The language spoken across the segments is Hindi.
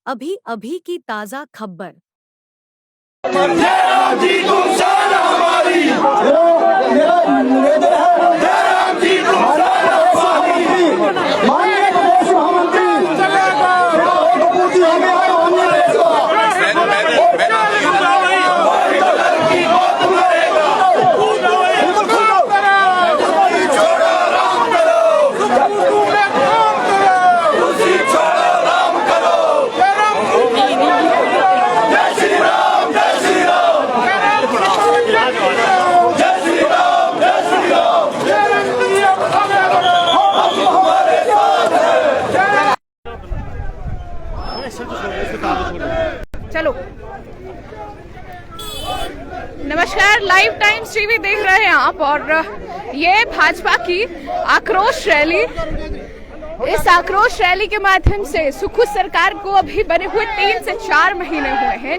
अभी अभी की ताजा खबर। चलो नमस्कार, लाइव टाइम्स टीवी देख रहे हैं आप और ये भाजपा की आक्रोश रैली। इस आक्रोश रैली के माध्यम से सुखू सरकार को अभी बने हुए 3 से 4 महीने हुए हैं,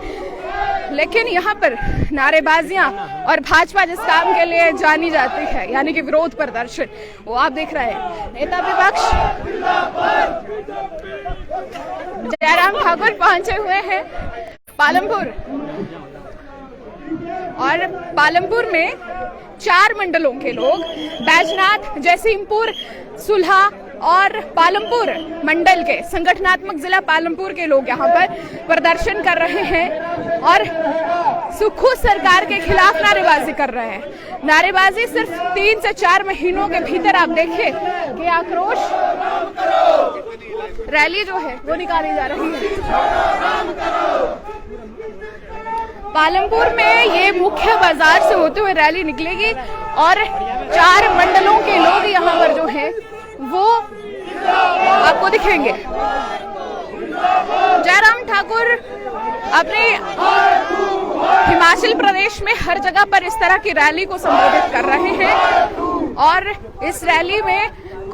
लेकिन यहाँ पर नारेबाजियां और भाजपा जिस काम के लिए जानी जाती है यानी कि विरोध प्रदर्शन, वो आप देख रहे हैं। नेता विपक्ष जयराम ठाकुर पहुंचे हुए हैं पालमपुर, और पालमपुर में 4 मंडलों के लोग, बैजनाथ, जयसिंहपुर, सुलह और पालमपुर मंडल के संगठनात्मक जिला पालमपुर के लोग यहाँ पर प्रदर्शन कर रहे हैं और सुखू सरकार के खिलाफ नारेबाजी कर रहे हैं। नारेबाजी सिर्फ 3 से 4 महीनों के भीतर आप देखिए कि आक्रोश रैली जो है वो निकाली जा रही है। पालमपुर में ये मुख्य बाजार से होते हुए रैली निकलेगी और 4 मंडलों के लोग यहाँ पर जो है वो आपको दिखेंगे। जयराम ठाकुर अपने हिमाचल प्रदेश में हर जगह पर इस तरह की रैली को संबोधित कर रहे हैं और इस रैली में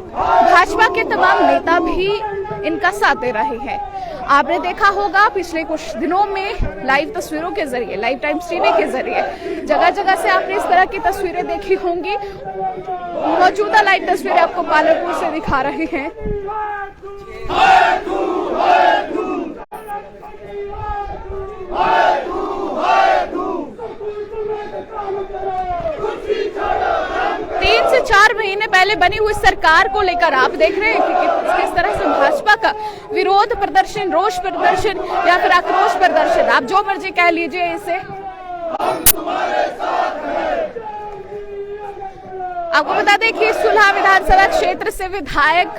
भाजपा के तमाम नेता भी इनका साथ दे रहे हैं। आपने देखा होगा पिछले कुछ दिनों में लाइव तस्वीरों के जरिए, लाइव टाइम्स टीवी के जरिए जगह जगह से आपने इस तरह की तस्वीरें देखी होंगी। मौजूदा लाइव तस्वीरें आपको पालमपुर से दिखा रहे हैं। 3 से 4 महीने पहले बनी हुई सरकार को लेकर आप देख रहे हैं कि किस तरह से भाजपा का विरोध प्रदर्शन, रोष प्रदर्शन या फिर आक्रोश प्रदर्शन, आप जो मर्जी कह लीजिए इसे। आपको बता दें कि सुलह विधानसभा क्षेत्र से विधायक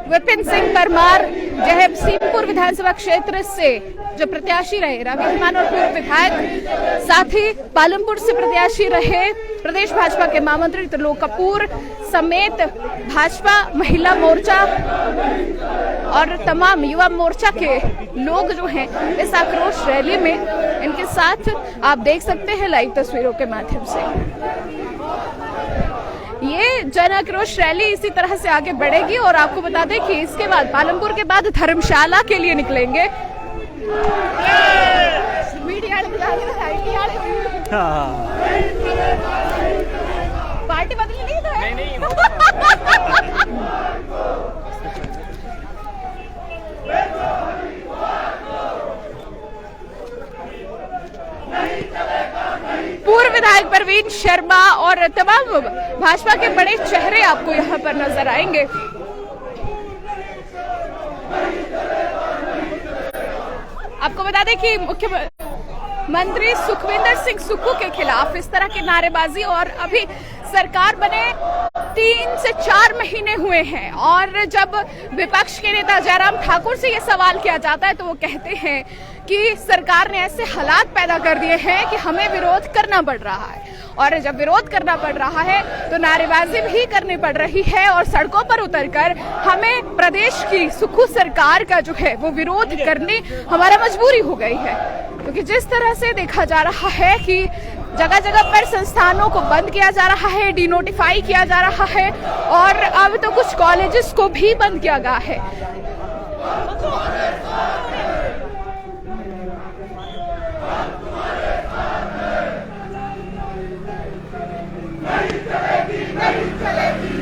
विपिन सिंह परमार, जयसिंहपुर विधानसभा क्षेत्र से जो प्रत्याशी रहे रवि धीमान और पूर्व विधायक, साथ ही पालमपुर से प्रत्याशी रहे प्रदेश भाजपा के महामंत्री त्रिलोक कपूर समेत भाजपा महिला मोर्चा और तमाम युवा मोर्चा के लोग जो हैं इस आक्रोश रैली में इनके साथ आप देख सकते हैं लाइव तस्वीरों के माध्यम से। ये जन आक्रोश रैली इसी तरह से आगे बढ़ेगी और आपको बता दें कि इसके बाद पालमपुर के बाद धर्मशाला के लिए निकलेंगे। पार्टी बदली नहीं था? नहीं। पूर्व विधायक प्रवीण शर्मा और तमाम भाजपा के बड़े चेहरे आपको यहाँ पर नजर आएंगे। आपको बता दें कि मुख्यमंत्री सुखविंदर सिंह सुक्खू के खिलाफ इस तरह की नारेबाजी, और अभी सरकार बने 3 से 4 महीने हुए हैं और जब विपक्ष के नेता जयराम ठाकुर से ये सवाल किया जाता है तो वो कहते हैं कि सरकार ने ऐसे हालात पैदा कर दिए हैं कि हमें विरोध करना पड़ रहा है, और जब विरोध करना पड़ रहा है तो नारेबाजी भी करनी पड़ रही है और सड़कों पर उतरकर हमें प्रदेश की सुक्खू सरकार का जो है वो विरोध करने हमारा मजबूरी हो गई है। क्योंकि जिस तरह से देखा जा रहा है कि जगह जगह पर संस्थानों को बंद किया जा रहा है, डिनोटिफाई किया जा रहा है और अब तो कुछ कॉलेजेस को भी बंद किया गया है। नहीं चलेगी।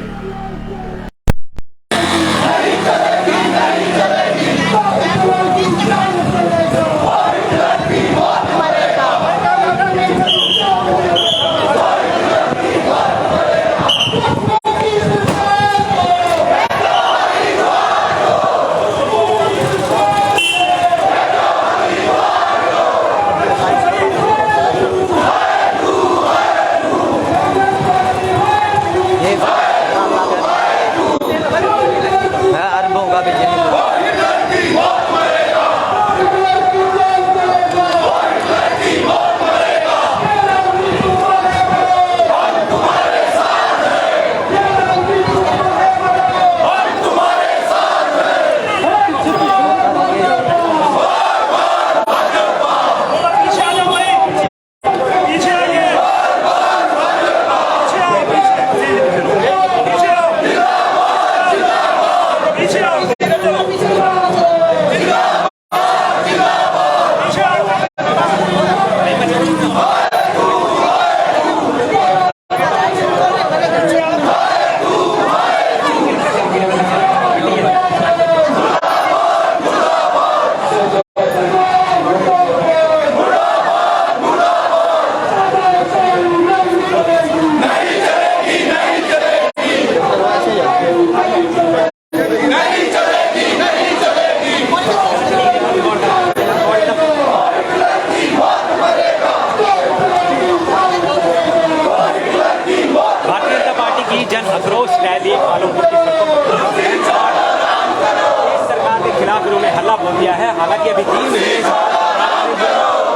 हो गया है। हालांकि अभी 3 महीने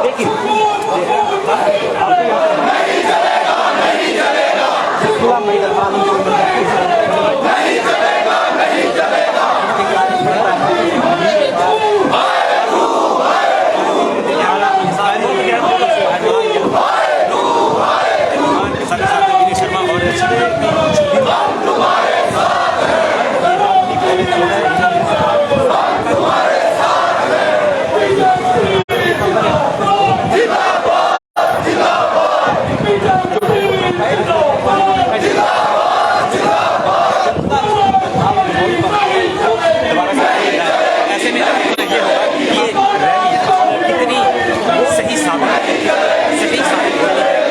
लेकिन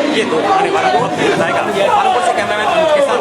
ये तो आने वाला वक्त बताएगा। पालनपुर से कैमरामैन अनुज के साथ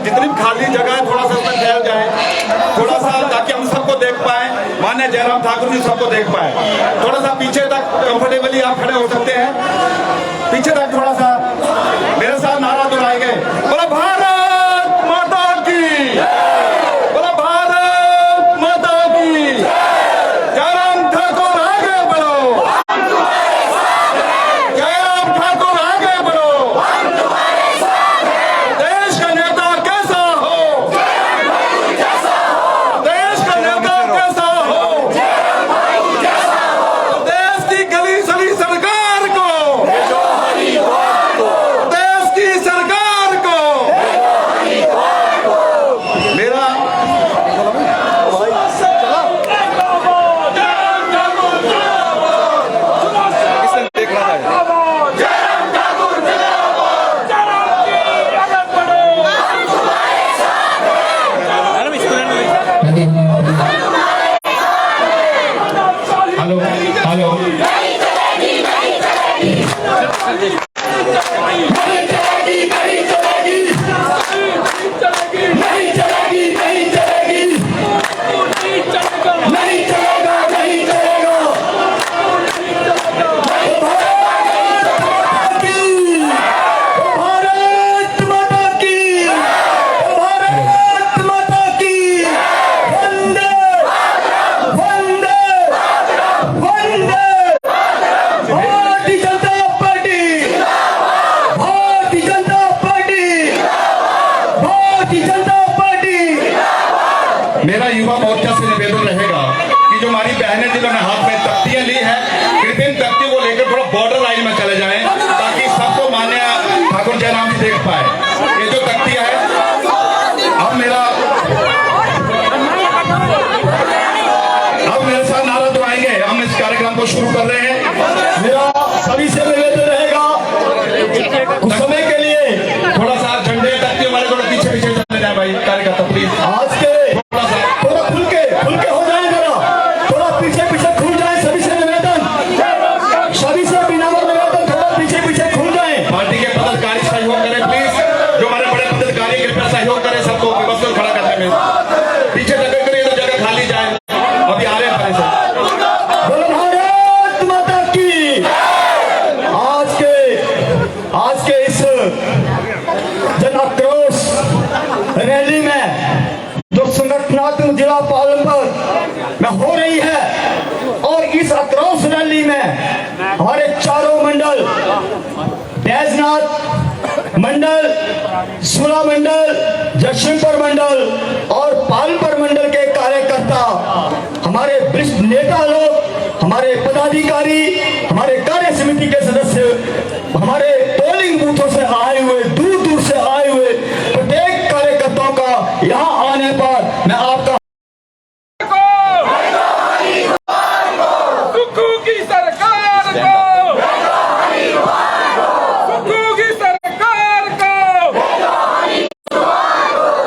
जितनी खाली जगह है थोड़ा सा उसमें फैल जाए, थोड़ा सा, ताकि हम सबको देख पाए, माननीय जयराम ठाकुर जी सबको देख पाए। थोड़ा सा पीछे तक कंफर्टेबली आप खड़े हो सकते हैं, पीछे तक थोड़ा सा मेरे साथ नारा दोहराएंगे, बोला भारत माता की, बोला भारत माता की, जयराम ठाकुर आगे बढ़ो, जयराम ठाकुर आगे बढ़ो, देश का नेता कैसा हो, देश का नेता कैसा हो, देश की गली सली सरकार को, देश की सरकार को बहनें जिन्होंने हाथ में तख्तियां ली है, कृपया इन तख्तियों को लेकर थोड़ा बॉर्डर लाइन में चले जाएं ताकि सबको मान्य ठाकुर जयराम जी देख पाए। ये जो तख्तियां है, अब मेरे साथ नारा दबाएंगे। हम इस कार्यक्रम को शुरू कर रहे हैं। मेरा सभी से निवेदन रहेगा कुछ समय के लिए थोड़ा सा झंडे तख्तियों वाले को पीछे पीछे चले जाए भाई कार्यकर्ता प्लीज। आज के थोड़ा खुल के हो जाए, जरा थोड़ा पीछे खुल जाए। सभी से निवेदन, सभी से बिना निवेदन, थोड़ा पीछे खुल जाए। पार्टी के पदाधिकारी सहयोग करें प्लीज। जो हमारे बड़े पदाधिकारी कृपया सहयोग करें सबको व्यवस्था खड़ा करने में। पीछे जगह करिए तो जगह खाली जाए। अभी आ रहे हैं भाई साहब। भारत माता की। आज के इस जन आक्रोश रैली में जो संगठनात्मक जिला पालनपुर में हो रही है, और इस आक्रोश रैली में हमारे चारों मंडल, बैजनाथ मंडल, सुला मंडल, जगदीशपुर मंडल और पालनपुर मंडल के कार्यकर्ता, हमारे वरिष्ठ नेता लोग, हमारे पदाधिकारी, हमारे कार्य समिति के सदस्य, हमारे पोलिंग बूथों से आए हुए, दूर दूर से आए हुए प्रत्येक कार्यकर्ताओं का यहाँ आने पर मैं आपका सुक्खू की सरकार को, सुक्खू की सरकार को,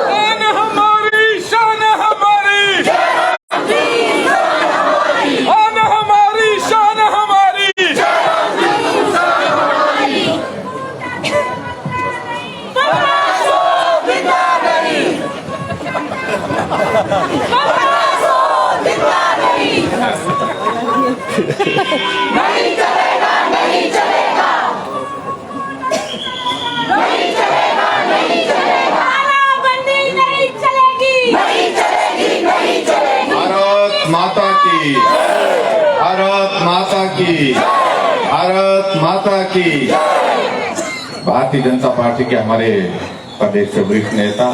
शान हमारी, शान हमारी, शान हमारी, शान हमारी। नहीं चलेगा, नहीं चलेगा, नहीं चलेगा, नहीं चलेगा, तालाबंदी नहीं चलेगी, नहीं चलेगी, नहीं चलेगी। भारत माता की, भारत माता की, भारत माता की। भारतीय जनता पार्टी के हमारे प्रदेश के वरिष्ठ नेता,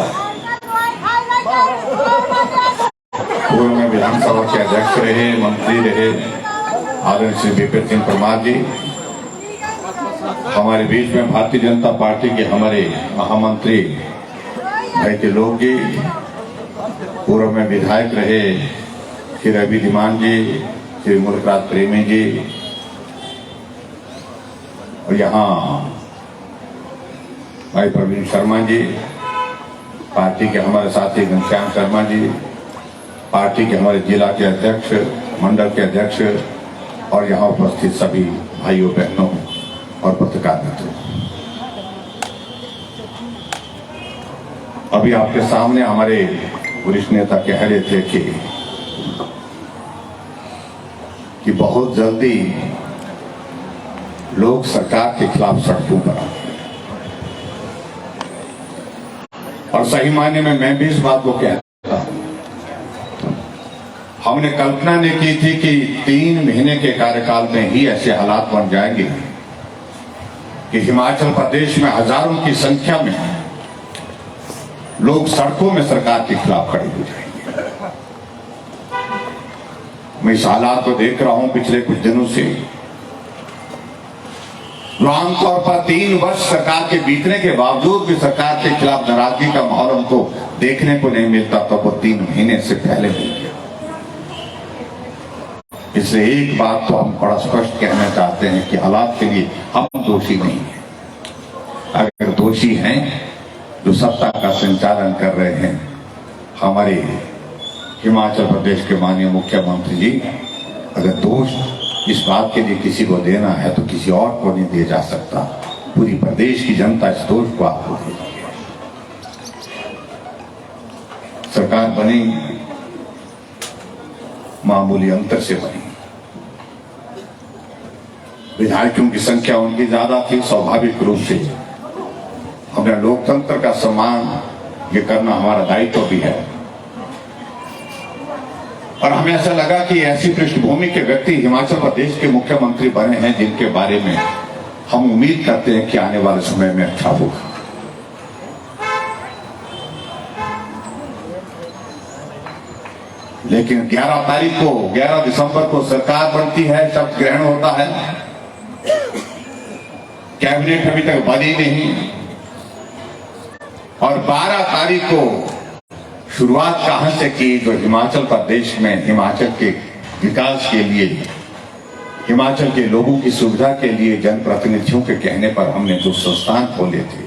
पूर्व में विधानसभा के अध्यक्ष रहे, मंत्री रहे, आदरणीय श्री विपिन सिंह परमार जी, हमारे बीच में भारतीय जनता पार्टी के हमारे महामंत्री भाई त्रिलोक जी, पूर्व में विधायक रहे श्री रवि धीमान जी, श्री मुल्कराज प्रेमी जी, और यहाँ भाई प्रवीण शर्मा जी, पार्टी के हमारे साथी घनश्याम शर्मा जी, पार्टी के हमारे जिला के अध्यक्ष, मंडल के अध्यक्ष, और यहाँ उपस्थित सभी भाइयों बहनों और पत्रकार मित्रों। अभी आपके सामने हमारे वरिष्ठ नेता कह रहे थे कि बहुत जल्दी लोग सरकार के खिलाफ सड़कों पर आए, और सही मायने में मैं भी इस बात को कहता हूं। हमने कल्पना नहीं की थी कि 3 महीने के कार्यकाल में ही ऐसे हालात बन जाएंगे कि हिमाचल प्रदेश में हजारों की संख्या में लोग सड़कों में सरकार के खिलाफ खड़े हो जाएंगे। मैं इस हालात को देख रहा हूं पिछले कुछ दिनों से। जो आमतौर पर 3 वर्ष सरकार के बीतने के बावजूद भी सरकार के खिलाफ नाराजगी का माहौल हमको देखने को नहीं मिलता, तो वो 3 महीने से पहले मिल गया। इसलिए एक बात तो हम बड़ा स्पष्ट कहना चाहते हैं कि हालात के लिए हम दोषी नहीं हैं। अगर दोषी हैं जो सत्ता का संचालन कर रहे हैं, हमारे हिमाचल प्रदेश के माननीय मुख्यमंत्री जी, अगर दोष इस बात के लिए किसी को देना है तो किसी और को नहीं दिया जा सकता। पूरी प्रदेश की जनता इस दोष को आपको दे रही है। सरकार बनी मामूली अंतर से बनी। विधायकों की संख्या उनकी ज्यादा थी, स्वाभाविक रूप से हमने लोकतंत्र का सम्मान ये करना हमारा दायित्व भी है। और हमें ऐसा लगा कि ऐसी पृष्ठभूमि के व्यक्ति हिमाचल प्रदेश के मुख्यमंत्री बने हैं जिनके बारे में हम उम्मीद करते हैं कि आने वाले समय में अच्छा होगा। लेकिन 11 दिसंबर को सरकार बनती है, शपथ ग्रहण होता है, कैबिनेट अभी तक बनी नहीं, और 12 तारीख को शुरुआत कहां से की? जो हिमाचल प्रदेश में हिमाचल के विकास के लिए, हिमाचल के लोगों की सुविधा के लिए जनप्रतिनिधियों के कहने पर हमने जो संस्थान खोले थे,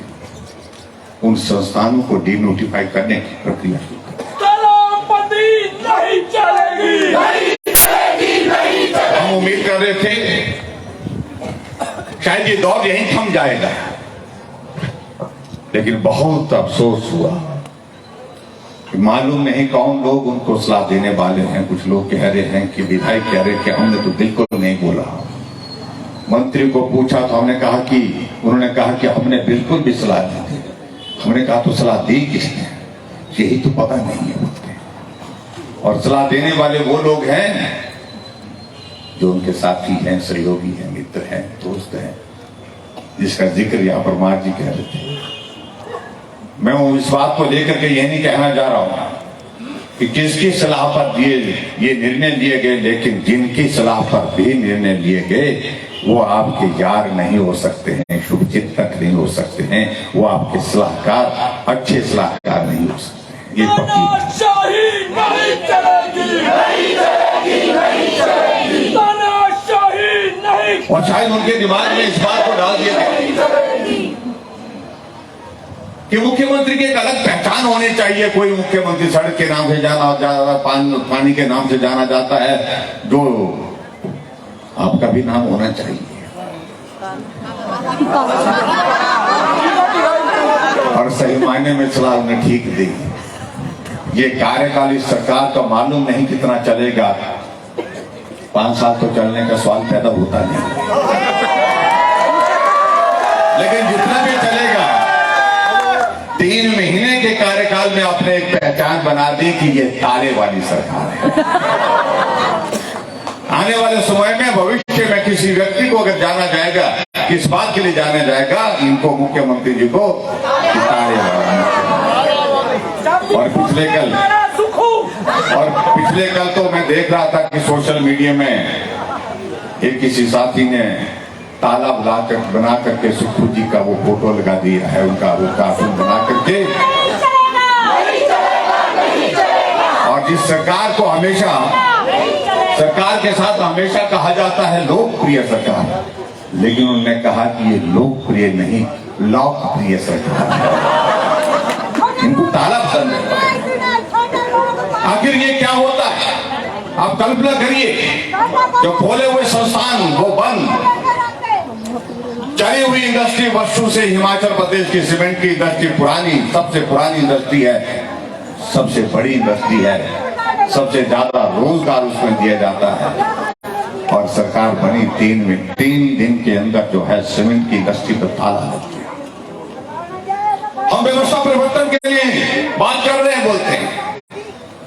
उन संस्थानों को डिनोटिफाई करने की प्रक्रिया शुरू कर। कलामबंदी नहीं चलेगी, नहीं चलेगी, नहीं चलेगी। हम उम्मीद कर रहे थे शायद ये दौर यहीं थम जाएगा, लेकिन बहुत अफसोस हुआ कि मालूम नहीं कौन लोग उनको सलाह देने वाले हैं। कुछ लोग कह रहे हैं कि विधायक कह रहे कि हमने तो बिल्कुल नहीं बोला। मंत्री को पूछा तो उन्होंने कहा कि हमने बिल्कुल भी सलाह नहीं दी। हमने कहा तो सलाह दी किसने? यही तो पता नहीं है बोलते। और सलाह देने वाले वो लोग हैं जो उनके साथी हैं, सहयोगी हैं, मित्र हैं, दोस्त हैं, जिसका जिक्र यहाँ पर मार जी कह रहे थे। मैं इस बात को लेकर के यह नहीं कहना जा रहा हूं कि किसकी सलाह पर ये निर्णय लिए गए, लेकिन जिनकी सलाह पर भी निर्णय लिए गए वो आपके यार नहीं हो सकते हैं, शुभचिंतक नहीं हो सकते हैं, वो आपके सलाहकार, अच्छे सलाहकार नहीं हो सकते हैं। ये तानाशाही नहीं चलेगी, नहीं चलेगी, नहीं चलेगी। तानाशाही नहीं। और शायद उनके दिमाग में इस बात को डाल दिया गया कि मुख्यमंत्री की एक अलग पहचान होनी चाहिए। कोई मुख्यमंत्री सड़क के नाम से जाना, पानी के नाम से जाना जाता है, जो आपका भी नाम होना चाहिए। और सही मायने में सलाह उन्हें ठीक दी। ये कार्यकाल इस सरकार का मालूम नहीं कितना चलेगा। 5 साल तो चलने का सवाल पैदा होता नहीं, लेकिन जितना भी चलेगा 3 महीने के कार्यकाल में आपने एक पहचान बना दी कि ये ताले वाली सरकार है। आने वाले समय में, भविष्य में किसी व्यक्ति को अगर जाना जाएगा, किस बात के लिए जाना जाएगा, इनको मुख्यमंत्री जी को ताले वाला। और पिछले कल तो मैं देख रहा था कि सोशल मीडिया में एक किसी साथी ने ताला बना करके सुक्खू जी का वो फोटो लगा दिया है, उनका वो कार्टून बना करके। और जिस सरकार को हमेशा, सरकार के साथ हमेशा कहा जाता है लोकप्रिय सरकार, लेकिन उन्होंने कहा कि ये लोकप्रिय नहीं, लोकप्रिय सरकार है। इनको ताला पसंद है। आखिर ये क्या होता है? आप कल्पना करिए, जो खोले हुए संस्थान वो बंद, चली हुई इंडस्ट्री वर्षों से हिमाचल प्रदेश की सीमेंट की इंडस्ट्री पुरानी, सबसे पुरानी इंडस्ट्री है, सबसे बड़ी इंडस्ट्री है, सबसे ज्यादा रोजगार उसमें दिया जाता है। और सरकार बनी 3 दिन के अंदर जो है सीमेंट की इंडस्ट्री पर ताला लग गया। हम व्यवस्था परिवर्तन के लिए बात कर रहे हैं, बोलते हैं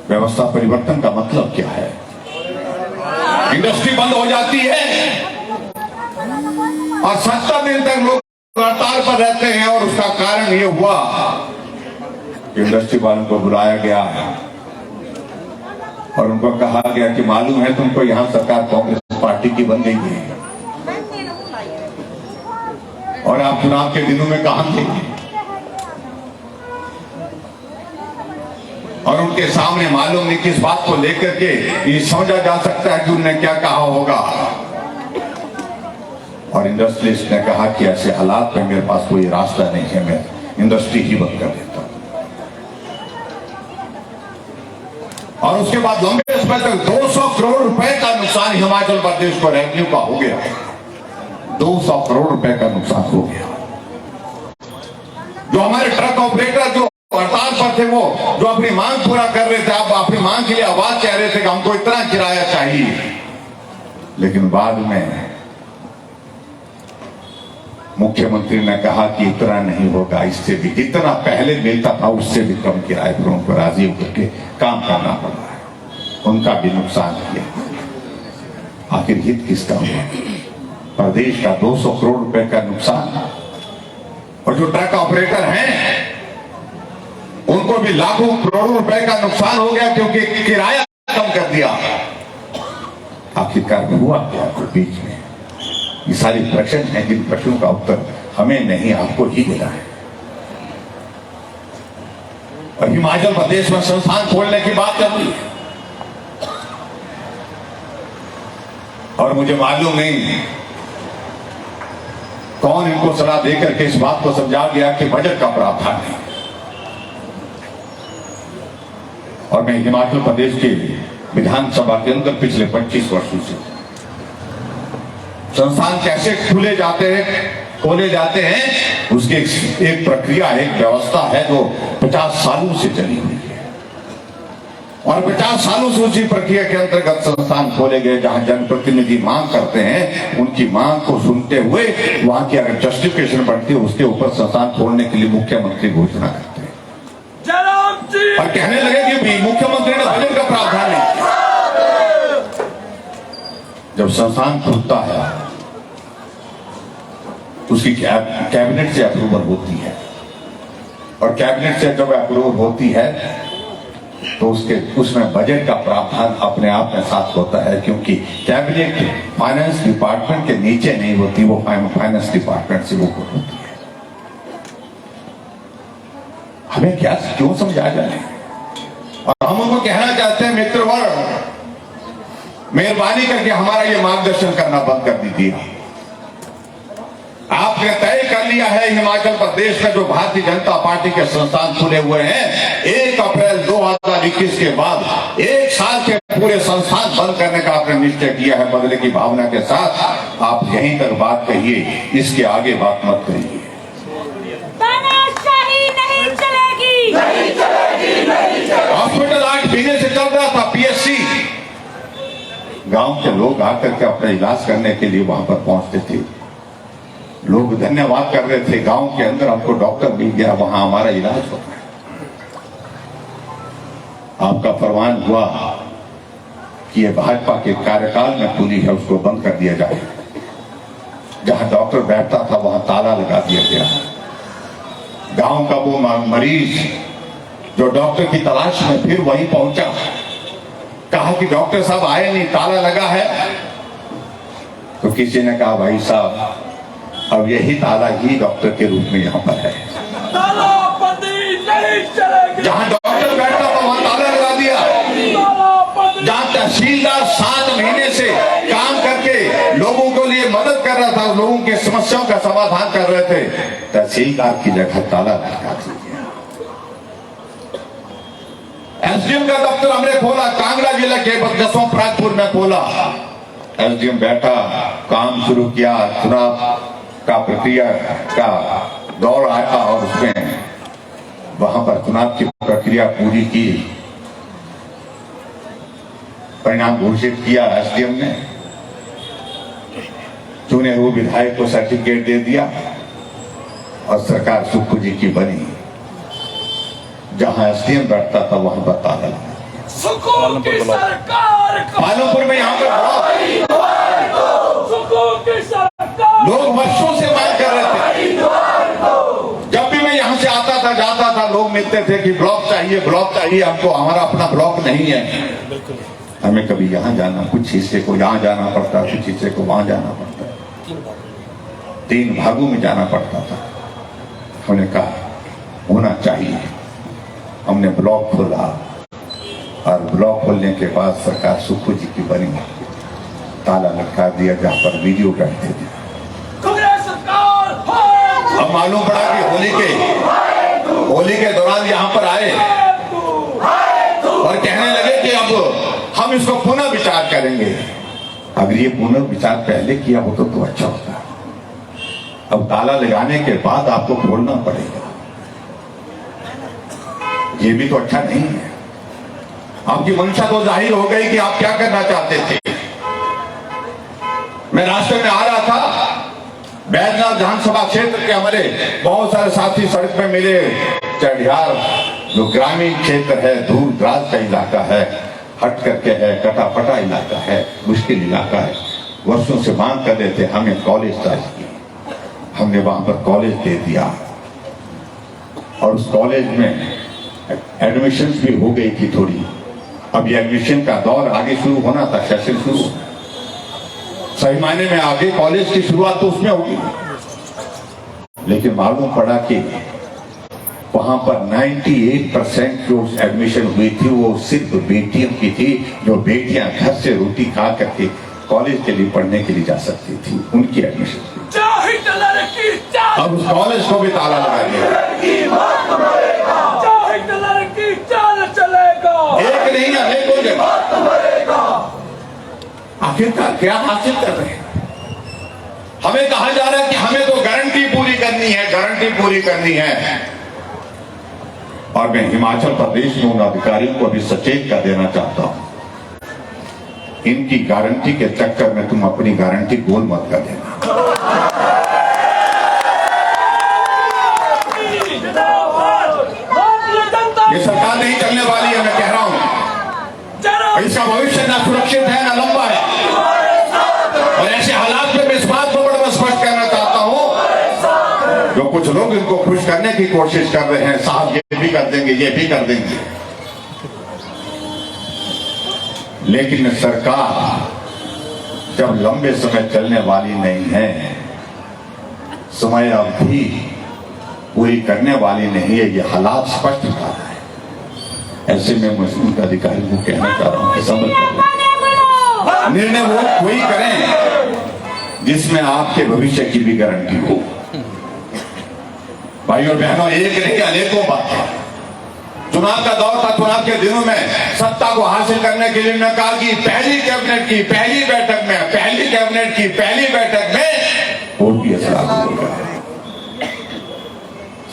व्यवस्था परिवर्तन का मतलब क्या है? इंडस्ट्री बंद हो जाती है और 70 दिन तक लोग हड़ताल पर रहते हैं, और उसका कारण ये हुआ कि इंडस्ट्री वालों को बुलाया गया और उनको कहा गया कि मालूम है तुमको, यहां सरकार कांग्रेस पार्टी की बन गई है और आप चुनाव के दिनों में कहां थे? और उनके सामने मालूम नहीं किस बात को लेकर के ये समझा जा सकता है कि उन्होंने क्या कहा होगा। और इंडस्ट्रियलिस्ट ने कहा कि ऐसे हालात में मेरे पास कोई रास्ता नहीं है, मैं इंडस्ट्री ही बंद कर देता हूं। और उसके बाद लंबे समय तक 200 करोड़ रुपए का नुकसान हिमाचल प्रदेश को रेवेन्यू का हो गया। 200 करोड़ रुपए का नुकसान हो गया। जो हमारे ट्रक ऑपरेटर जो हड़ताल पर थे, वो जो अपनी मांग पूरा कर रहे थे, आप अपनी मांग के लिए आवाज कह रहे थे कि हमको इतना किराया चाहिए, लेकिन बाद में मुख्यमंत्री ने कहा कि इतना नहीं होगा, इससे भी जितना पहले मिलता था उससे भी कम किराए पर उनको राजी होकर के काम करना पड़ रहा है। उनका भी नुकसान किया। आखिर हित किसका हुआ? प्रदेश का 200 करोड़ रुपए का नुकसान। और जो ट्रक ऑपरेटर हैं उनको भी लाखों करोड़ों रुपए का नुकसान हो गया, क्योंकि किराया कम कर दिया। आखिरकार हुआ क्या बीच में? ये सारे प्रश्न हैं जिन प्रश्नों का उत्तर हमें नहीं आपको ही देना है। और हिमाचल प्रदेश में संस्थान खोलने की बात चल रही है और मुझे मालूम नहीं कौन इनको सलाह देकर के इस बात को समझा गया कि बजट का प्रावधान नहीं। और मैं हिमाचल प्रदेश के विधानसभा के अंदर पिछले 25 वर्षों से संस्थान कैसे खोले जाते हैं उसकी एक प्रक्रिया, एक व्यवस्था है जो 50 सालों से चली हुई है। और 50 सालों से उसी प्रक्रिया के अंतर्गत संस्थान खोले गए जहां जनप्रतिनिधि मांग करते हैं, उनकी मांग को सुनते हुए वहां की अगर जस्टिफिकेशन बढ़ती है उसके ऊपर संस्थान खोलने के लिए मुख्यमंत्री घोषणा करते हैं और कहने लगे कि मुख्यमंत्री ने बजट का प्रावधान नहीं किया। जब संस्थान खुलता है उसकी कैबिनेट से अप्रूवल होती है और कैबिनेट से जब अप्रूवल होती है तो उसमें बजट का प्रावधान अपने आप में साथ होता है, क्योंकि कैबिनेट फाइनेंस डिपार्टमेंट के नीचे नहीं होती, वो फाइनेंस डिपार्टमेंट से ऊपर होती है। हमें क्या क्यों समझाया जाए? और हम उनको कहना चाहते हैं मित्रवर्ग, मेहरबानी करके हमारा ये मार्गदर्शन करना बंद कर दीजिए। आपने तय कर लिया है हिमाचल प्रदेश में जो भारतीय जनता पार्टी के संस्थान खुले हुए हैं 1 अप्रैल 2021 के बाद 1 साल के पूरे संस्थान बंद करने का आपने निश्चय किया है। बदले की भावना के साथ आप यहीं तक बात कहिए, इसके आगे बात मत कहिए। तानाशाही नहीं चलेगी, नहीं चलेगी, नहीं चलेगी। हॉस्पिटल आज पीने से चल रहा था, पीएससी। गांव के लोग आकर के अपना इलाज करने के लिए वहां पर पहुंचते थे, लोग धन्यवाद कर रहे थे, गांव के अंदर हमको डॉक्टर मिल गया, वहां हमारा इलाज हो रहा है। आपका फरमान हुआ कि ये भाजपा के कार्यकाल में खुली है, उसको बंद कर दिया जाए। जहां डॉक्टर बैठता था वहां ताला लगा दिया गया। गांव का वो मरीज जो डॉक्टर की तलाश में फिर वहीं पहुंचा, कहा कि डॉक्टर साहब आए नहीं, ताला लगा है। तो किसी ने कहा भाई साहब अब यही ताला ही डॉक्टर के रूप में यहाँ पर है। तालाबंदी नहीं चलेगी। जहाँ डॉक्टर बैठता था वहाँ ताला लगा दिया। जहाँ तहसीलदार 7 महीने से काम करके लोगों के लिए मदद कर रहा था, लोगों की समस्याओं का समाधान कर रहे थे, तहसीलदार की जगह ताला लगा दिया। एसडीएम का दफ्तर हमने खोला, कांगड़ा जिला के जसों प्रागपुर में खोला। एसडीएम बैठा, काम शुरू किया, चुनाव का प्रक्रिया का दौर आया और उसमें वहां पर चुनाव की प्रक्रिया पूरी की, परिणाम घोषित किया। एसडीएम ने चुने हुए विधायक को सर्टिफिकेट दे दिया और सरकार सुक्खू जी की बनी। जहां एसडीएम बैठता था वहां पर ताला लगा। सुक्खू की सरकार, पालमपुर में यहाँ पर लोग वर्षों से मांग कर रहे थे। जब भी मैं यहाँ से आता था जाता था लोग मिलते थे कि ब्लॉक चाहिए, ब्लॉक चाहिए हमको, हमारा अपना ब्लॉक नहीं है। हमें कभी यहाँ जाना, कुछ हिस्से को यहाँ जाना पड़ता, कुछ हिस्से को वहां जाना पड़ता, 3 भागों में जाना पड़ता था। हमने कहा होना चाहिए, हमने ब्लॉक खोला और ब्लॉक खोलने के बाद सरकार सुक्खू जी की बनी, ताला लटका दिया जहां पर वीडियो बैठते थे। अब मालूम पड़ा कि होली के दौरान यहां पर आए और कहने लगे कि अब हम इसको पुनः विचार करेंगे। अगर ये पुनः विचार पहले किया हो तो अच्छा होता। अब ताला लगाने के बाद आपको खोलना पड़ेगा, ये भी तो अच्छा नहीं है। आपकी मंशा तो जाहिर हो गई कि आप क्या करना चाहते थे। मैं रास्ते में आ रहा था, बैजनाथ विधानसभा क्षेत्र के हमारे बहुत सारे साथी सड़क पे मिले। चढ़ियार जो ग्रामीण क्षेत्र है, दूर दराज का इलाका है, हट करके है, कटा-फटा इलाका है, मुश्किल इलाका है। वर्षों से मांग कर रहे थे हमें कॉलेज चाहिए, हमने वहां पर कॉलेज दे दिया और उस कॉलेज में एडमिशन भी हो गई थी थोड़ी। अब ये एडमिशन का दौर आगे शुरू होना था, सेशन शुरू, सही मायने में आगे कॉलेज की शुरुआत तो उसमें होगी, लेकिन मालूम पड़ा कि वहां पर 98% जो एडमिशन हुई थी वो सिर्फ बेटियों की थी, जो बेटियां घर से रोटी खा करके कॉलेज के लिए पढ़ने के लिए जा सकती थी, उनकी एडमिशन थी। अब उस कॉलेज को भी ताला लगा दिया। एक नहीं अनेकों जगह। आखिरकार क्या हासिल कर रहे हैं? हमें कहा जा रहा है कि हमें तो गारंटी पूरी करनी है, गारंटी पूरी करनी है। और मैं हिमाचल प्रदेश में उन अधिकारियों को भी सचेत कर देना चाहता हूं, इनकी गारंटी के चक्कर में तुम अपनी गारंटी गोल मत कर देना। ये सरकार नहीं चलने वाली है, मैं कह रहा हूं। इसका भविष्य ना सुरक्षित है ना लंबा है। और ऐसे हालात में मैं इस बात को बड़ा स्पष्ट करना चाहता हूं, जो कुछ लोग इनको खुश करने की कोशिश कर रहे हैं, साहब ये भी कर देंगे, ये भी कर देंगे, लेकिन सरकार जब लंबे समय चलने वाली नहीं है, समय अवधि पूरी करने वाली नहीं है, ये हालात स्पष्ट कर रहा है। ऐसे में मैं उनके अधिकारियों को कहना चाह रहा हूं कि समझ कर निर्णय वो कोई करें जिसमें आपके भविष्य की भी गारंटी हो। भाई और बहनों, एक नहीं अनेकों बातें। चुनाव का दौर था, चुनाव के दिनों में सत्ता को हासिल करने के लिए मैं कहा कि पहली कैबिनेट की पहली बैठक में, पहली कैबिनेट की पहली बैठक में ओपीएस लागू होगा।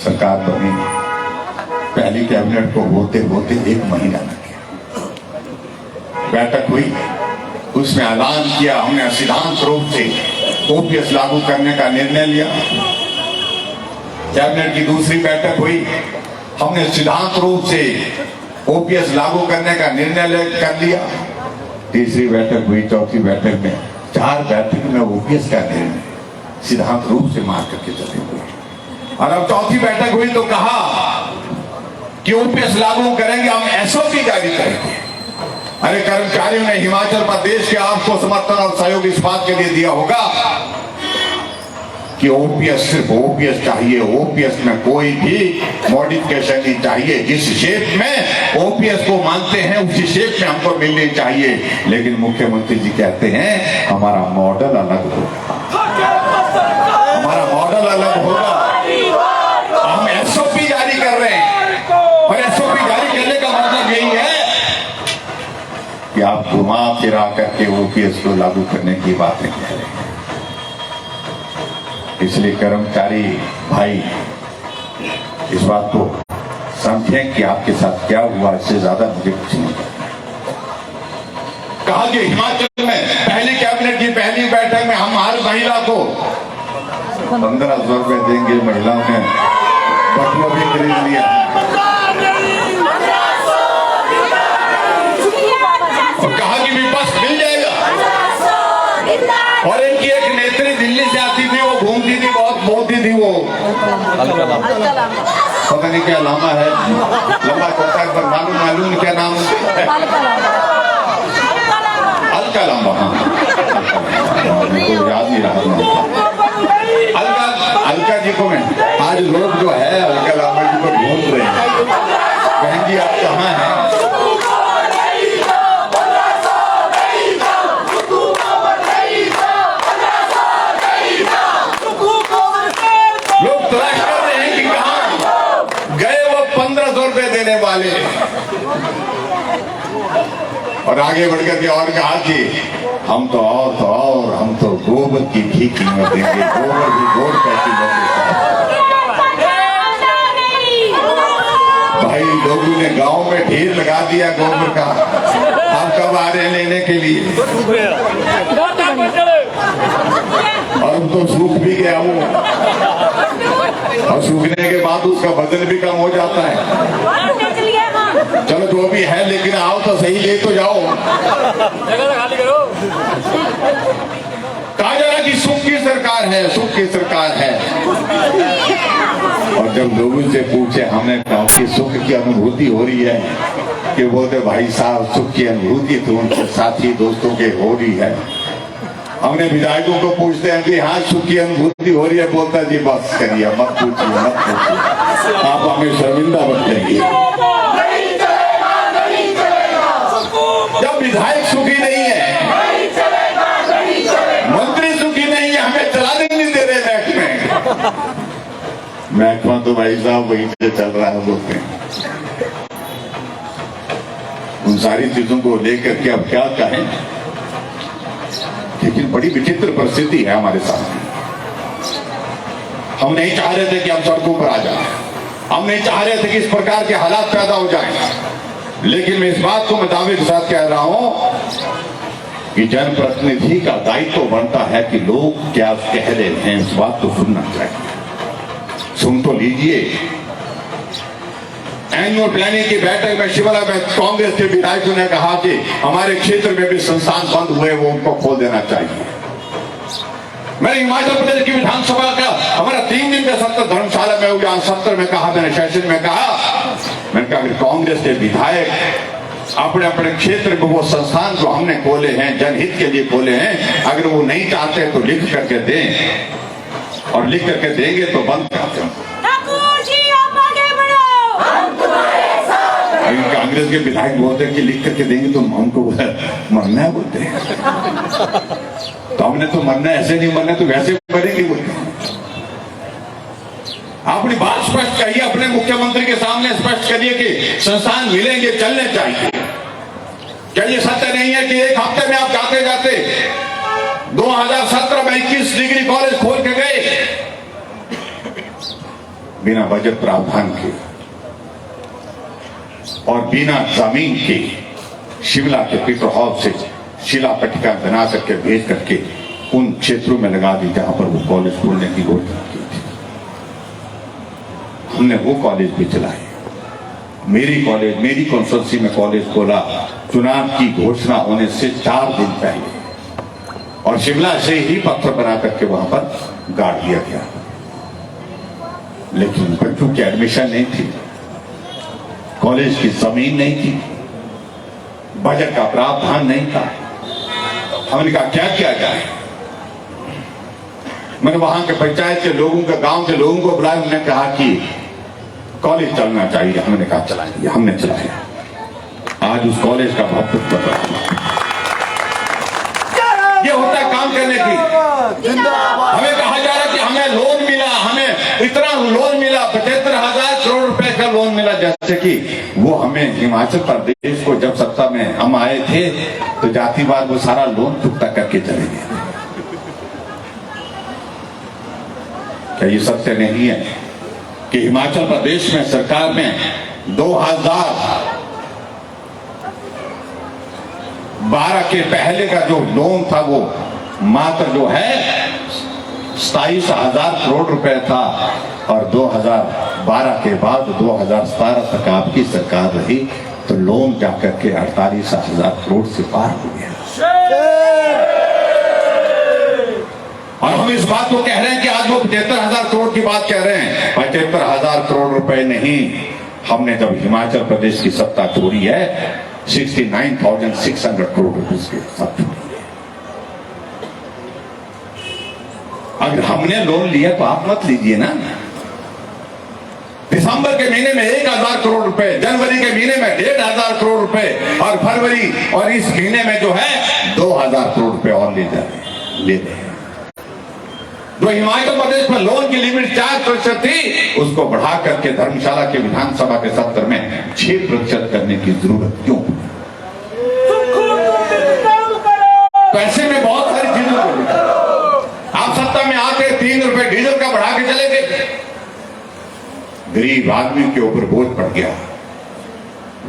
सरकार बनी, पहली कैबिनेट को होते होते 1 महीना लग गया। बैठक हुई, उसमें ऐलान किया, हमने सिद्धांत रूप से ओपीएस लागू करने का निर्णय लिया। कैबिनेट की दूसरी बैठक हुई, हमने सिद्धांत रूप से ओपीएस लागू करने का निर्णय कर लिया। तीसरी बैठक हुई, चौथी बैठक में, 4 बैठक में ओपीएस का निर्णय सिद्धांत रूप से मान करके चले हुए। और अब चौथी बैठक हुई तो कहा कि ओपीएस लागू करेंगे, हम एसओपी जारी करेंगे। अरे कर्मचारियों ने हिमाचल प्रदेश के आपको समर्थन और सहयोग इस बात के लिए दिया होगा कि ओपीएस सिर्फ ओपीएस चाहिए, ओपीएस में कोई भी मॉडिफिकेशन नहीं चाहिए। जिस शेप में ओपीएस को मानते हैं उसी शेप में हमको मिलनी चाहिए। लेकिन मुख्यमंत्री जी कहते हैं हमारा मॉडल अलग होगा, हमारा मॉडल अलग होगा। हम एसओपी जारी कर रहे हैं और एसओपी जारी करने का मतलब यही है कि आप घुमा फिरा करके ओपीएस को लागू करने की बातें कह रहे हैं। इसलिए कर्मचारी भाई इस बात को समझें कि आपके साथ क्या हुआ, इससे ज्यादा मुझे कुछ नहीं कहा कि हिमाचल में पहली कैबिनेट की पहली बैठक में हम हर महिला को 1500 रुपए देंगे। महिलाओं ने बटुआ भी खरीद लिया और कहा कि विपक्ष मिल जाएगा। और इनकी एक नेत्री दिल्ली से आती थी, वो घूमती थी, बहुत बोलती थी, वो पता नहीं क्या लामा है, लंबा चौथा है, पर मालूम क्या नाम, अलका लामा। याद नहीं रहा अलका जी को। मैं आज लोग जो है अलका लामा जी को ढूंढ रहे हैं, बहन जी आप कहाँ हैं? लोग तलाश कर रहे हैं कि कहाँ गए वो 1500 रुपए देने वाले। और आगे बढ़कर के और कहा कि हम तो और हम तो गोबर की भी कीमत देंगे, गोबर की गोड़ का कीमत भाई। लोगों ने गांव में ढेर लगा दिया गोबर का, आप कब आ रहे हैं लेने के लिए? और तो सूख भी गया वो, और सूखने के बाद उसका वजन भी कम हो जाता है। चलो जो भी है, लेकिन आओ तो सही, ले तो जाओ। कहा जा रहा कि सुख की सरकार है, सुख की सरकार है। और जब लोगों से पूछे, हमने कहा कि सुख की अनुभूति हो रही है, कि बोलते भाई साहब सुख की अनुभूति तो उनके साथी दोस्तों के हो रही है। हमने विधायकों को पूछते हैं कि हाँ सुख की अनुभूति हो रही है, बोलता जी बस करिए मत पूछिए मत पूछिए, आप हमें शर्मिंदा मत करिए। जब विधायक सुखी नहीं है, मंत्री सुखी नहीं है, हमें चलाने नहीं दे रहे महकमा तो भाई साहब वहीं से चल रहा है बोलते हैं। उन सारी चीजों को लेकर के अब क्या कहें, लेकिन बड़ी विचित्र परिस्थिति है हमारे सामने। हम नहीं चाह रहे थे कि हम सड़कों पर आ जाएं, हम नहीं चाह रहे थे कि इस प्रकार के हालात पैदा हो जाएं, लेकिन मैं इस बात को दावे के साथ कह रहा हूं कि जनप्रतिनिधि का दायित्व बनता है कि लोग क्या कह रहे हैं इस बात को सुनना चाहिए। सुन तो लीजिए, एनुअल प्लानिंग की बैठक में शिमला में कांग्रेस के विधायकों ने कहा कि हमारे क्षेत्र में भी संस्थान बंद हुए वो उनको खोल देना चाहिए। मैंने हिमाचल प्रदेश की विधानसभा का हमारा 3 दिन का सत्र धर्मशाला में हुआ, सत्र में कहा, मैंने सेशन में कहा, मैंने कहा कांग्रेस के विधायक अपने अपने क्षेत्र में वो संस्थान जो हमने खोले हैं जनहित के लिए खोले हैं, अगर वो नहीं चाहते तो लिख करके दें और लिख करके देंगे तो बंद करते हैं। कांग्रेस के विधायक बोलते हैं कि लिख करके देंगे तो हमको मरना है बोलते हैं। तो हमने तो मरना ऐसे नहीं, मरना तो वैसे मरेंगे बोलते हैं। अपनी बात स्पष्ट करिए, अपने मुख्यमंत्री के सामने स्पष्ट करिए कि संस्थान मिलेंगे, चलने चाहिए। क्या ये सत्य नहीं है कि एक हफ्ते में आप जाते जाते 2017 में 21 डिग्री कॉलेज खोल के गए बिना बजट प्रावधान के और बिना जमीन के, शिमला के पीटर हॉल से शिला पट्टिका बना करके भेज करके उन क्षेत्रों में लगा दी जहां पर वो कॉलेज खोलने की घोषणा की थी। हमने वो कॉलेज भी चलाए। मेरी कॉलेज, मेरी कॉन्स्टिट्यूंसी में कॉलेज खोला चुनाव की घोषणा होने से 4 दिन पहले, और शिमला से ही पत्थर बना करके वहां पर गाड़ दिया गया। लेकिन बच्चों की एडमिशन नहीं थी, कॉलेज की जमीन नहीं थी, बजट का प्रावधान नहीं था। हमने कहा क्या किया जाए। मैंने वहां के पंचायत के लोगों का, गांव के लोगों को बुलाया, उन्होंने कहा कि कॉलेज चलना चाहिए। हमने कहा चलाएंगे, हमने चलाया। आज उस कॉलेज का बहुत कुछ बदला। ये होता है काम करने की। हमें कहा जा रहा है कि हमें लोन मिला, हमें इतना लोन मिला, 75,000 करोड़ रुपए का लोन मिला, जैसे कि वो हमें हिमाचल प्रदेश को जब सत्ता में हम आए थे तो जातिवाद वो सारा लोन चुकता करके चले गए। क्या ये सत्य नहीं है कि हिमाचल प्रदेश में सरकार ने 2012 के पहले का जो लोन था वो मात्र जो है 27,000 करोड़ रुपए था, और 2012 के बाद 2017 तक आपकी सरकार रही तो लोन जाकर के 48,000 करोड़ से पार हो गया। और हम इस बात को कह रहे हैं कि आज वो 75,000 करोड़ की बात कह रहे हैं। 75,000 करोड़ रुपए नहीं, हमने जब हिमाचल प्रदेश की सत्ता छोड़ी है 69,600 करोड़ रुपए के साथ छोड़ी है। अगर हमने लोन लिया तो आप मत लीजिए ना। दिसंबर के महीने में 1,000 करोड़ रुपए, जनवरी के महीने में 1,500 करोड़ रुपए, और फरवरी और इस महीने में जो है 2,000 करोड़ रुपए और ले रहे हैं। जो हिमाचल प्रदेश में लोन की लिमिट 4% थी, उसको बढ़ा करके धर्मशाला के विधानसभा के सत्र में 6% करने की जरूरत क्यों? पैसे में बहुत सारी चीजों को आप सत्ता में आके 3 रुपए डीजल का बढ़ा के चले गए। गरीब आदमी के ऊपर बोझ पड़ गया।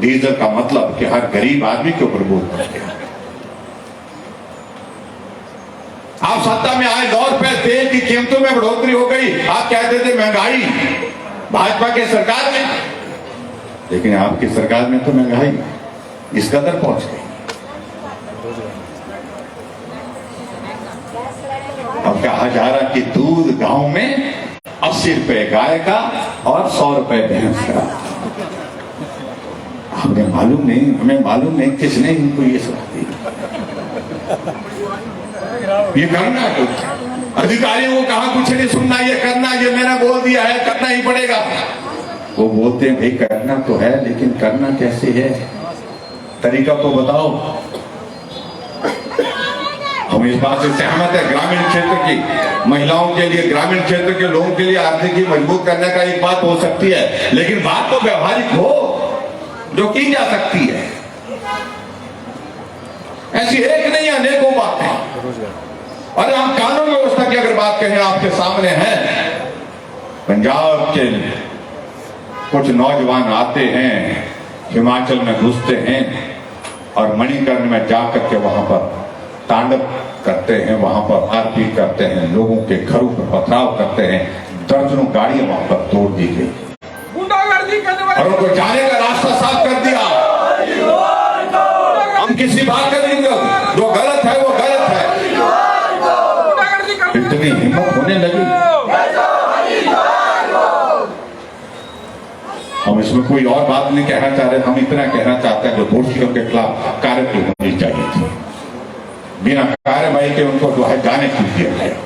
डीजल का मतलब कि हर गरीब आदमी के ऊपर बोझ पड़ गया। आप सत्ता में आए, 2 रुपए तेल की कीमतों में बढ़ोतरी हो गई। आप कहते थे महंगाई भाजपा की सरकार में, लेकिन आपकी सरकार में तो महंगाई इस कदर पहुंच गई। अब कहा जा रहा कि दूध गांव में 80 रुपए गाय का और 100 रुपए भैंस का। हमें मालूम नहीं किसने इनको ये सलाह दी। ये करना कुछ अधिकारियों को कहा कुछ नहीं सुनना, ये करना, ये मैंने बोल दिया है करना ही पड़ेगा। वो बोलते हैं भाई करना तो है लेकिन करना कैसे है, तरीका तो बताओ। हम इस बात से सहमत है, ग्रामीण क्षेत्र की महिलाओं के लिए, ग्रामीण क्षेत्र के लोगों के लिए आर्थिकी मजबूत करने का एक बात हो सकती है, लेकिन बात तो व्यवहारिक हो जो की जा सकती है। ऐसी एक नहीं अनेकों बातें। और हम कानून व्यवस्था की अगर बात कहें, आपके सामने है पंजाब के कुछ नौजवान आते हैं, हिमाचल में घुसते हैं और मणिकर्ण में जाकर के वहां पर तांडव करते हैं, वहां पर मारपीट करते हैं, लोगों के घरों पर पथराव करते हैं, दर्जनों गाड़ियां वहां पर तोड़ दी गई और उनको जाने का रास्ता साफ कर दिया। हम किसी बात का नहीं, जो गलत है वो गलत है। इतनी हिम्मत होने लगी। हम इसमें कोई और बात नहीं कहना चाह रहे, हम इतना कहना चाहते हैं जो दोषियों के खिलाफ कार्रवाई होनी चाहिए थी, बिना कार्रवाई के उनको जो है जाने क्यों दिया गया।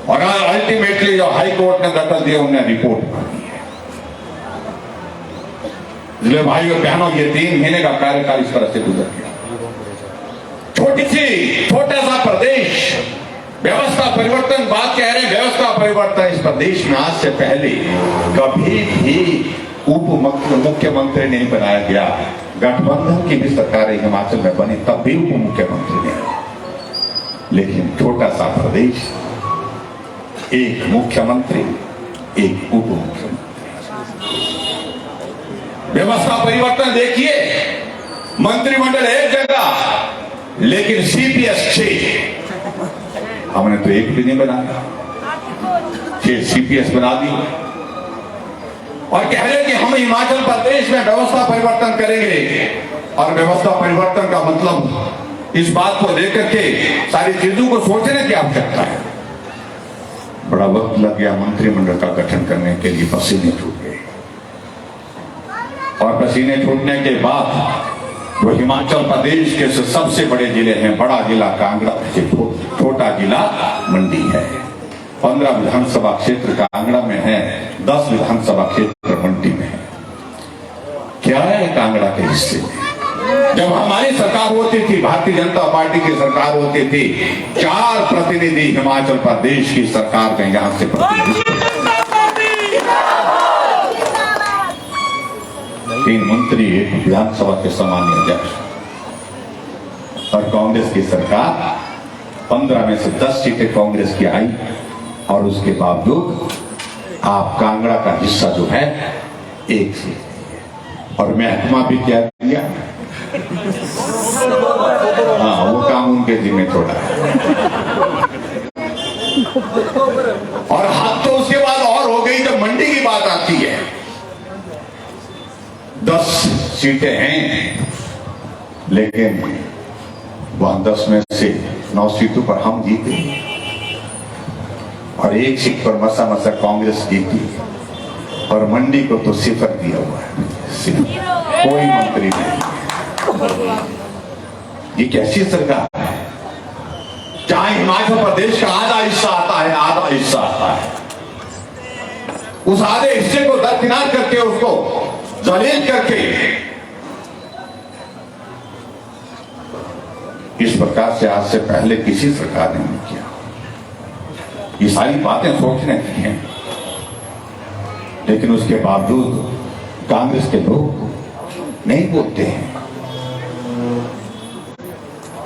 और अल्टीमेटली जो हाई कोर्ट ने दखल दिया, उन्हें रिपोर्ट मांगी है। इसलिए भाई और बहनों, ये 3 महीने का कार्यकाल इस तरह से गुजर गया। छोटा सा प्रदेश, व्यवस्था परिवर्तन बात कह रहे हैं, व्यवस्था परिवर्तन इस प्रदेश में आज से पहले कभी भी उप मुख्यमंत्री नहीं बनाया गया। गठबंधन की भी सरकारें हिमाचल में बनी, तब भी उप मुख्यमंत्री नहीं, लेकिन छोटा सा प्रदेश, एक मुख्यमंत्री, एक उप मुख्यमंत्री। व्यवस्था परिवर्तन देखिए, मंत्रिमंडल एक जगह लेकिन सीपीएस 6, हमने तो एक भी नहीं बनाया, 6 सीपीएस बना दी और कह रहे कि हम हिमाचल प्रदेश में व्यवस्था परिवर्तन करेंगे। और व्यवस्था परिवर्तन का मतलब इस बात को लेकर के सारी चीजों को सोचने की आवश्यकता है। बड़ा वक्त लग गया मंत्रिमंडल का गठन करने के लिए, पसीने छूट गए और पसीने छूटने के बाद जो हिमाचल प्रदेश के सबसे बड़े जिले हैं, बड़ा जिला कांगड़ा, छोटा जिला मंडी है। 15 विधानसभा क्षेत्र कांगड़ा में है, 10 विधानसभा क्षेत्र मंडी में है। क्या है कांगड़ा के हिस्से में? जब हमारी सरकार होती थी, भारतीय जनता पार्टी की सरकार होती थी, 4 प्रतिनिधि हिमाचल प्रदेश की सरकार के यहां से प्रतिनिधि, 3 मंत्री, 1 विधानसभा के सामान्य अध्यक्ष। और कांग्रेस की सरकार 15 में से 10 सीटें कांग्रेस की आई और उसके बावजूद आप कांगड़ा का हिस्सा जो है 1 सीट, और महकमा भी क्या दिया, हाँ वो काम उनके जिम्मे छोड़ा है। और हाथ तो उसके बाद और हो गई जब मंडी की बात आती है, 10 सीटें हैं लेकिन वहां 10 में से 9 सीटों पर हम जीते और 1 सीट पर मसा कांग्रेस जीती और मंडी को तो 0 दिया हुआ है, कोई मंत्री नहीं। ये कैसी सरकार है? चाहे हिमाचल प्रदेश का आधा हिस्सा आता है, उस आधे हिस्से को दरकिनार करके, उसको जलील करके इस प्रकार से आज से पहले किसी सरकार ने नहीं किया। ये सारी बातें सोचने की हैं, लेकिन उसके बावजूद कांग्रेस के लोग नहीं बोलते हैं।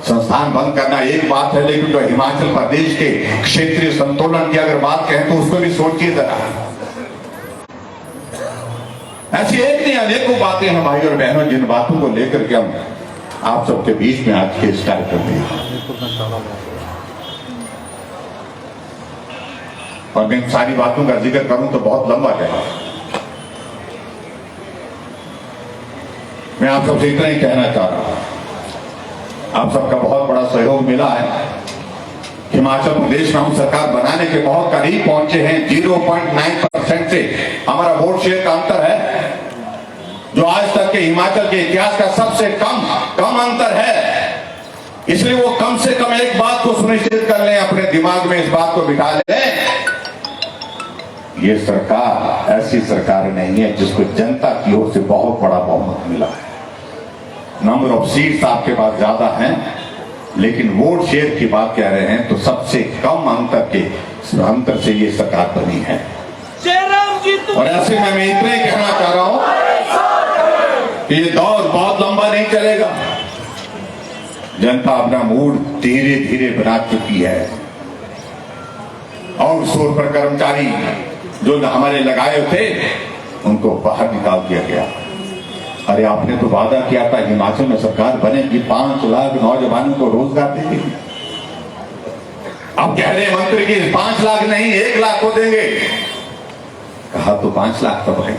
संस्थान बंद करना एक बात है, लेकिन जो हिमाचल प्रदेश के क्षेत्रीय संतुलन की अगर बात कहें तो उसको भी सोचिए जरा। ऐसी एक नहीं अनेकों बातें हैं भाई और बहनों, जिन बातों को लेकर के हम आप सबके बीच में आज के इस कार्यक्रम में, और मैं सारी बातों का जिक्र करूं तो बहुत लंबा जाएगा। मैं आप सबसे इतना ही कहना चाह रहा हूं, आप सबका बहुत बड़ा सहयोग मिला है। हिमाचल प्रदेश में हम सरकार बनाने के बहुत करीब पहुंचे हैं। 0.9% से हमारा वोट शेयर का अंतर है। जो आज तक के हिमाचल के इतिहास का सबसे कम अंतर है। इसलिए वो कम से कम एक बात को सुनिश्चित कर लें, अपने दिमाग में इस बात को बिठा लें, ये सरकार ऐसी सरकार नहीं है जिसको जनता की ओर से बहुत बड़ा बहुमत मिला है। नंबर ऑफ सीट्स आपके पास ज्यादा हैं, लेकिन वोट शेयर की बात कह रहे हैं तो सबसे कम अंतर से ये सरकार बनी है। और ऐसे में मैं इतना ही कहना चाह रहा हूं कि ये दौर बहुत लंबा नहीं चलेगा। जनता अपना मूड धीरे धीरे बना चुकी है। और शोर पर कर्मचारी जो हमारे लगाए थे उनको बाहर निकाल दिया गया। अरे आपने तो वादा किया था हिमाचल में सरकार बनेगी, 5 लाख नौजवानों को रोजगार देगी। अब कह रहे मंत्री की 5 लाख नहीं 1 लाख को देंगे। कहा तो 5 लाख तो भाई,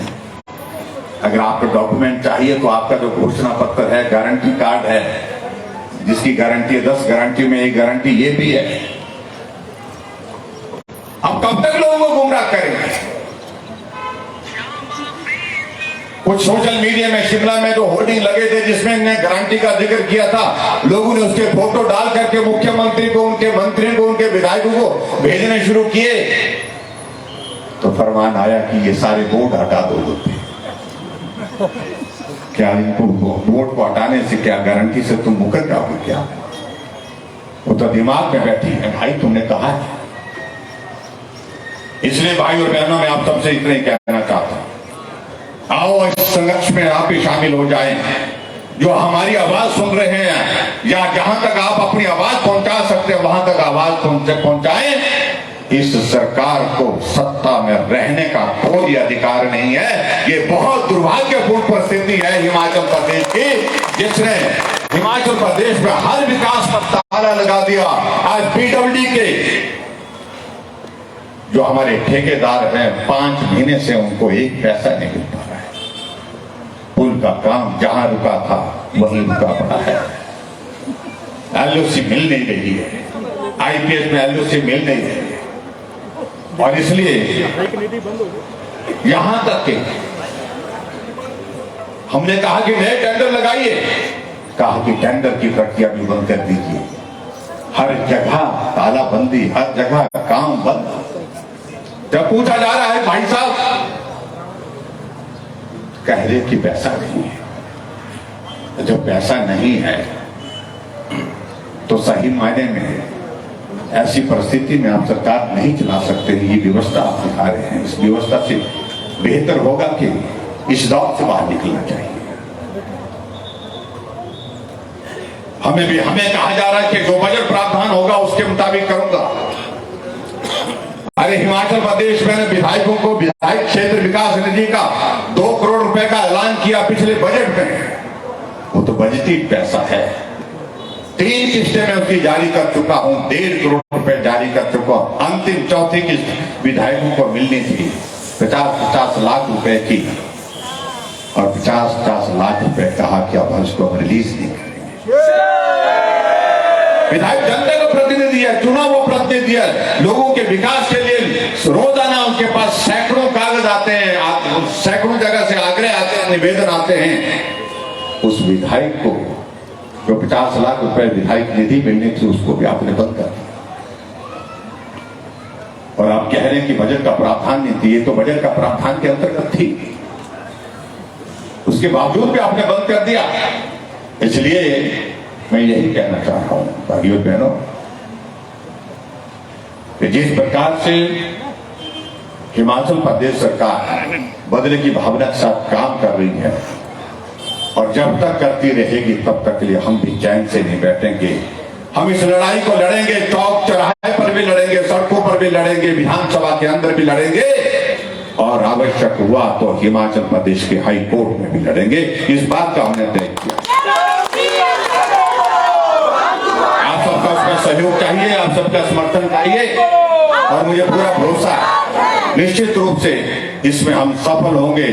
अगर आपको डॉक्यूमेंट चाहिए तो आपका जो घोषणा पत्र है, गारंटी कार्ड है, जिसकी गारंटी है 10 गारंटी में एक गारंटी ये भी है। अब कब तक लोगों को गुमराह करेंगे? कुछ सोशल मीडिया में शिमला में जो होर्डिंग लगे थे जिसमें इन्हें गारंटी का जिक्र किया था, लोगों ने उसके फोटो डाल करके मुख्यमंत्री को, उनके मंत्रियों को, उनके विधायकों को भेजने शुरू किए तो फरमान आया कि ये सारे बोर्ड हटा दो। क्या इनको वोट को हटाने से क्या गारंटी से तुम मुकर जाओगे क्या? वो तो दिमाग में बैठी है भाई, तुमने कहा है। इसलिए भाई और बहनों में आप सबसे इतना ही कहना चाहता हूं, आओ इस संघर्ष में आप भी शामिल हो जाएं। जो हमारी आवाज सुन रहे हैं या जहां तक आप अपनी आवाज पहुंचा सकते हैं वहां तक आवाज पहुंचाएं। इस सरकार को सत्ता में रहने का कोई अधिकार नहीं है। ये बहुत दुर्भाग्यपूर्ण परिस्थिति है हिमाचल प्रदेश की, जिसने हिमाचल प्रदेश में हर विकास पर ताला लगा दिया। आज पीडब्ल्यूडी के जो हमारे ठेकेदार हैं 5 महीने से उनको 1 पैसा नहीं मिल पा रहा है। पुल का काम जहां रुका था वहीं रुका पड़ा है। एलओसी मिल नहीं रही है, आईपीएस में एलओसी मिल नहीं रही है। और इसलिए यहां तक के हमने कहा कि नए टेंडर लगाइए, कहा कि टेंडर की प्रक्रिया भी बंद कर दीजिए। हर जगह तालाबंदी, हर जगह काम बंद। जब पूछा जा रहा है भाई साहब, कह रहे कि पैसा नहीं है। जब पैसा नहीं है तो सही मायने में ऐसी परिस्थिति में आप सरकार नहीं चला सकते। ये व्यवस्था आप दिखा रहे हैं, इस व्यवस्था से बेहतर होगा कि इस दौर से बाहर निकलना चाहिए। हमें कहा जा रहा है कि जो बजट प्रावधान होगा उसके मुताबिक करूंगा। अरे हिमाचल प्रदेश में विधायकों को विधायक क्षेत्र विकास निधि का 2 करोड़ रुपए का ऐलान किया पिछले बजट में। वो तो बजटी पैसा है। 3 किस्तें में उसकी जारी कर चुका हूं, 1.5 करोड़ रुपए जारी कर चुका हूं। अंतिम चौथी किस्त विधायकों को मिलनी थी 50-50 लाख रुपए की, और 50-50 लाख रुपए कहा कि अब उसको रिलीज नहीं करेंगे। विधायक जनता का प्रतिनिधि है, चुना वो प्रतिनिधि है। लोगों के विकास के लिए रोजाना उनके पास सैकड़ों कागज आते हैं, सैकड़ों जगह से आग्रह आते हैं, निवेदन आते हैं। उस विधायक को जो 50 लाख रुपए विधायक निधि मिलनी थी उसको भी आपने बंद कर दिया। और आप कह रहे हैं कि बजट का प्रावधान नहीं थी। ये तो बजट का प्रावधान के अंतर्गत थी, उसके बावजूद भी आपने बंद कर दिया। इसलिए मैं यही कहना चाह रहा हूं भाइयों बहनों कि जिस प्रकार से हिमाचल प्रदेश सरकार बदले की भावना के साथ काम कर रही है और जब तक करती रहेगी तब तक के लिए हम भी चैन से नहीं बैठेंगे। हम इस लड़ाई को लड़ेंगे, चौक चौराहे पर भी लड़ेंगे, सड़कों पर भी लड़ेंगे, विधानसभा के अंदर भी लड़ेंगे, और आवश्यक हुआ तो हिमाचल प्रदेश के हाई कोर्ट में भी लड़ेंगे। इस बात का हमने तय किया। आप सबका उसका सहयोग चाहिए, आप सबका समर्थन चाहिए, और मुझे पूरा भरोसा है निश्चित रूप से इसमें हम सफल होंगे।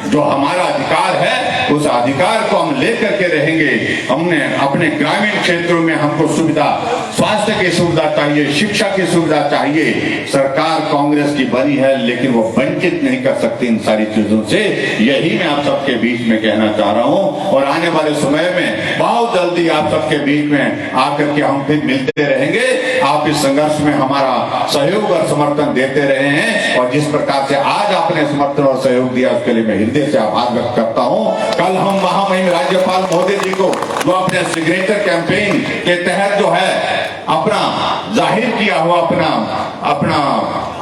जो हमारा अधिकार है उस अधिकार को हम लेकर के रहेंगे। हमने अपने ग्रामीण क्षेत्रों में हमको सुविधा, स्वास्थ्य की सुविधा चाहिए, शिक्षा की सुविधा चाहिए। सरकार कांग्रेस की बनी है लेकिन वो वंचित नहीं कर सकती इन सारी चीजों से। यही मैं आप सबके बीच में कहना चाह रहा हूं और आने वाले समय में बहुत जल्दी आप सबके बीच में आकर के हम फिर मिलते रहेंगे। आप इस संघर्ष में हमारा सहयोग और समर्थन देते रहे हैं और जिस प्रकार से आज आपने समर्थन और सहयोग दिया उसके लिए मैं हृदय से आभार व्यक्त करता हूं। कल हम महामहिम राज्यपाल महोदय जी को जो अपने सिग्नेचर कैंपेन के तहत जो है अपना जाहिर किया हुआ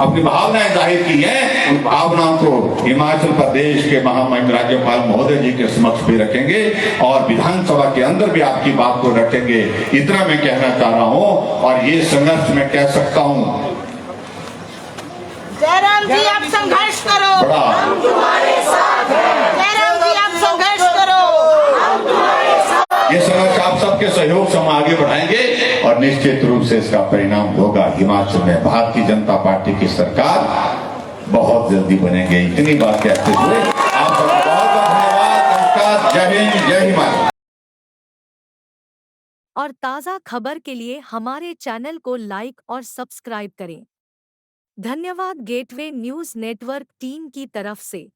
अपनी भावनाएं जाहिर की है, उन भावनाओं को हिमाचल प्रदेश के महामहिम राज्यपाल महोदय जी के समक्ष भी रखेंगे और विधानसभा के अंदर भी आपकी बात को रखेंगे। इतना मैं कहना चाह रहा हूं और ये संघर्ष मैं कह सकता हूं। जयराम जी आप संघर्ष करो, बड़ा हम तुम्हारे साथ हैं। जयराम जी आप संघर्ष करो, हम तुम्हारे साथ। ये संघर्ष आप सबके सहयोग से हम आगे बढ़ाएंगे और निश्चित रूप से इसका परिणाम होगा। हिमाचल में भारतीय जनता पार्टी की सरकार बहुत जल्दी बनेगी। इतनी बात कहते हुए आप सबको बहुत बहुत धन्यवाद। नमस्कार, जय हिंद, जय हिमाचल। और ताज़ा खबर के लिए हमारे चैनल को लाइक और सब्सक्राइब करें। धन्यवाद गेटवे न्यूज़ नेटवर्क टीम की तरफ से।